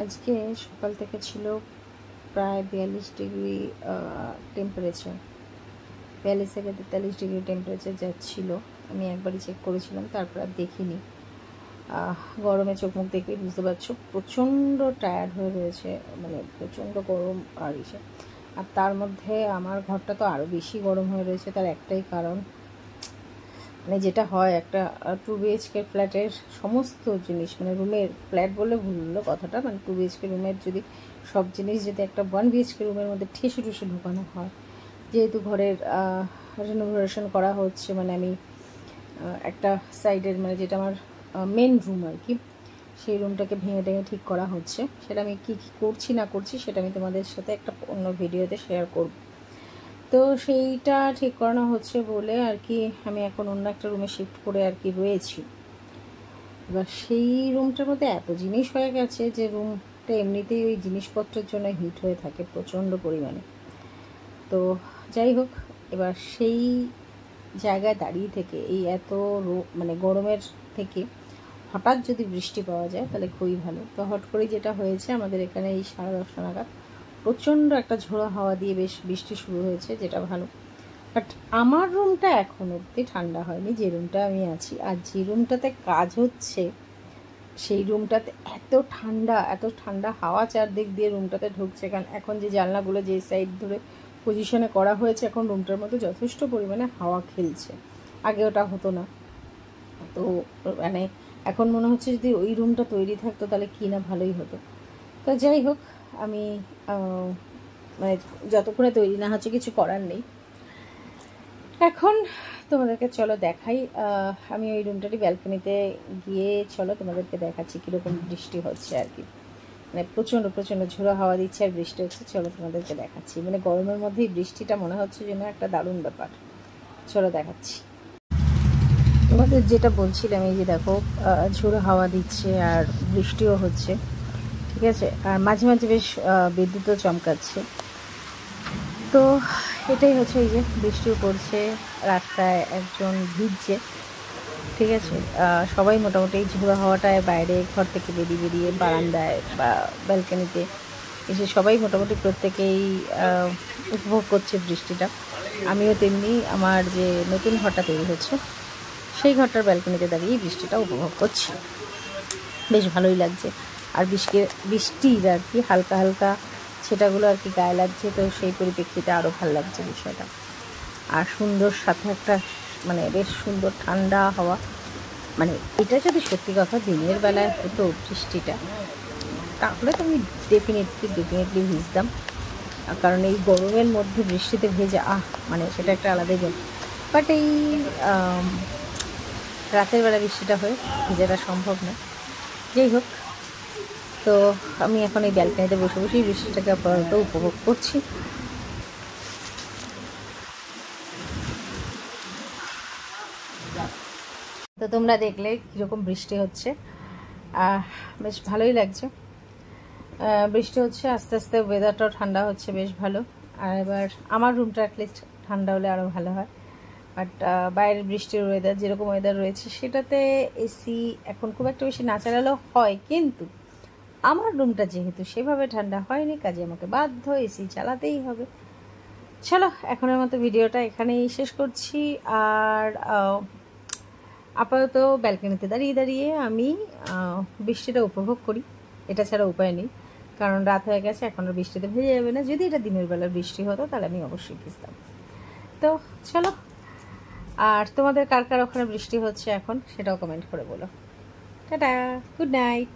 আজকে সকাল থেকে ছিল প্রায় 42 ডিগ্রি টেম্পারেচার, 42 থেকে 43 ডিগ্রি টেম্পারেচার যাচ্ছিল। আমি একবারই চেক করেছিলাম, তারপর আর দেখিনি। গরমে চোখ মুখ দেখে বুঝতে পারছো প্রচণ্ড টায়ার্ড হয়ে রয়েছে, মানে প্রচণ্ড গরম। আর তার মধ্যে আমার ঘরটা তো আরও বেশি গরম হয়ে রয়েছে। তার একটাই কারণ, মানে যেটা হয় একটা 2 BHK ফ্ল্যাটের সমস্ত জিনিস, মানে রুমের, ফ্ল্যাট বললে ভুল হলো কথাটা, মানে 2 BHK রুমের যদি সব জিনিস যদি একটা 1 BHK রুমের মধ্যে ঠেসে ঠুসে ঢোকানো হয়, যেহেতু ঘরের রিনোভেশন করা হচ্ছে, মানে আমি একটা সাইডের, মানে যেটা আমার মেন রুম আর কি, সেই রুমটাকে ভেঙে টেঙে ঠিক করা হচ্ছে। সেটা আমি কী কী করছি না করছি সেটা আমি তোমাদের সাথে একটা অন্য ভিডিওতে শেয়ার করব। তো সেইটা ঠিক করানো হচ্ছে বলে আর কি আমি এখন অন্য একটা রুমে শিফট করে আর কি রয়েছি। এবার সেই রুমটার মধ্যে এত জিনিস হয়ে গেছে যে রুমটা এমনিতেই ওই জিনিসপত্রের জন্য হিট হয়ে থাকে প্রচণ্ড পরিমাণে। তো যাই হোক, এবার সেই জায়গায় দাঁড়িয়ে থেকে এই এত মানে গরমের থেকে হঠাৎ যদি বৃষ্টি পাওয়া যায় তাহলে খুবই ভালো। তো হট করে যেটা হয়েছে, আমাদের এখানে এই 10:30 নাগাদ প্রচণ্ড একটা ঝোড়ো হাওয়া দিয়ে বেশ বৃষ্টি শুরু হয়েছে, যেটা ভালো। বাট আমার রুমটা এখন অবধি ঠান্ডা হয়নি, যে রুমটা আমি আছি। আর যে রুমটাতে কাজ হচ্ছে সেই রুমটাতে এত ঠান্ডা হাওয়া চারদিক দিয়ে রুমটাতে ঢুকছে। কারণ এখন যে জানলাগুলো যে সাইড ধরে পজিশনে করা হয়েছে, এখন রুমটার মধ্যে যথেষ্ট পরিমাণে হাওয়া খেলছে। আগে ওটা হতো না। তো মানে এখন মনে হচ্ছে যদি ওই রুমটা তৈরি থাকতো তাহলে কি না ভালোই হতো। তো যাই হোক, আমি মানে যতক্ষণে তৈরি না হচ্ছে কিছু করার নেই। এখন তোমাদেরকে চলো দেখাই, আমি ওই রুমটারই ব্যালকনিতে গিয়ে চলো তোমাদেরকে দেখাচ্ছি কীরকম বৃষ্টি হচ্ছে আর কি। মানে প্রচণ্ড ঝোড়ো হাওয়া দিচ্ছে আর বৃষ্টি হচ্ছে। চলো তোমাদেরকে দেখাচ্ছি, মানে গরমের মধ্যেই বৃষ্টিটা মনে হচ্ছে যেন একটা দারুণ ব্যাপার। চলো দেখাচ্ছি তোমাদের। যেটা বলছিলাম, এই যে দেখো ঝোড়ো হাওয়া দিচ্ছে আর বৃষ্টিও হচ্ছে, ঠিক আছে। আর মাঝে মাঝে বেশ বিদ্যুৎও চমকাচ্ছে। তো এটাই হচ্ছে, এই যে বৃষ্টিও পড়ছে, রাস্তায় একজন ভিজছে, ঠিক আছে। সবাই মোটামুটি ঝোড়ো হাওয়াটায় বাইরে ঘর থেকে বেরিয়ে বারান্দায় বা ব্যালকনিতে এসে সবাই মোটামুটি প্রত্যেকেই উপভোগ করছে বৃষ্টিটা। আমিও তেমনি আমার যে নতুন ঘরটা তৈরি হচ্ছে সেই ঘরটার ব্যালকনিতে দাঁড়িয়ে বৃষ্টিটা উপভোগ করছি। বেশ ভালোই লাগছে। আর বৃষ্টির আর কি হালকা হালকা সেটাগুলো আর কি গায়ে লাগছে, তো সেই পরিপ্রেক্ষিতে আরও ভালো লাগছে বিষয়টা। আর সুন্দর সাথে একটা মানে বেশ সুন্দর ঠান্ডা হাওয়া। মানে এটা যদি সত্যি কথা দিনের বেলায় হতো বৃষ্টিটা, তাহলে তো আমি ডেফিনেটলি ভিজতাম। কারণ এই গরমের মধ্যে বৃষ্টিতে ভেজা মানে সেটা একটা আলাদাই ব্যাপার। বাট এই রাতের বেলা বৃষ্টিটা হয়ে ভেজাটা সম্ভব না। যাই হোক, তো আমি এখন এই ব্যালকনিতে বসেই বৃষ্টিটাকে আপাতত উপভোগ করছি। তো তোমরা দেখলে কীরকম বৃষ্টি হচ্ছে, বেশ ভালোই লাগছে। বৃষ্টি হচ্ছে, আস্তে আস্তে ওয়েদারটাও ঠান্ডা হচ্ছে, বেশ ভালো। আর এবার আমার রুমটা অ্যাটলিস্ট ঠান্ডা হলে আরও ভালো হয়। বাট বাইরের বৃষ্টির ওয়েদার যেরকম ওয়েদার রয়েছে সেটাতে এসি এখন খুব একটা বেশি না চালালেও হয়, কিন্তু আমার রুমটা যেহেতু সেভাবে ঠান্ডা হয়নি, কাজে আমাকে বাধ্য এসি চালাতেই হবে। চলো এখনের মতো ভিডিওটা এখানেই শেষ করছি। আর আপাতত ব্যালকনিতে দাঁড়িয়ে আমি বৃষ্টিটা উপভোগ করি, এটা ছাড়া উপায় নেই। কারণ রাত হয়ে গেছে, এখন আর বৃষ্টিতে ভেজে যাবে না। যদি এটা দিনের বেলার বৃষ্টি হতো তাহলে আমি অবশ্যই ভিজতাম। তো চলো, আর তোমাদের কার কার ওখানে বৃষ্টি হচ্ছে এখন সেটাও কমেন্ট করে বলো। Tata, good night.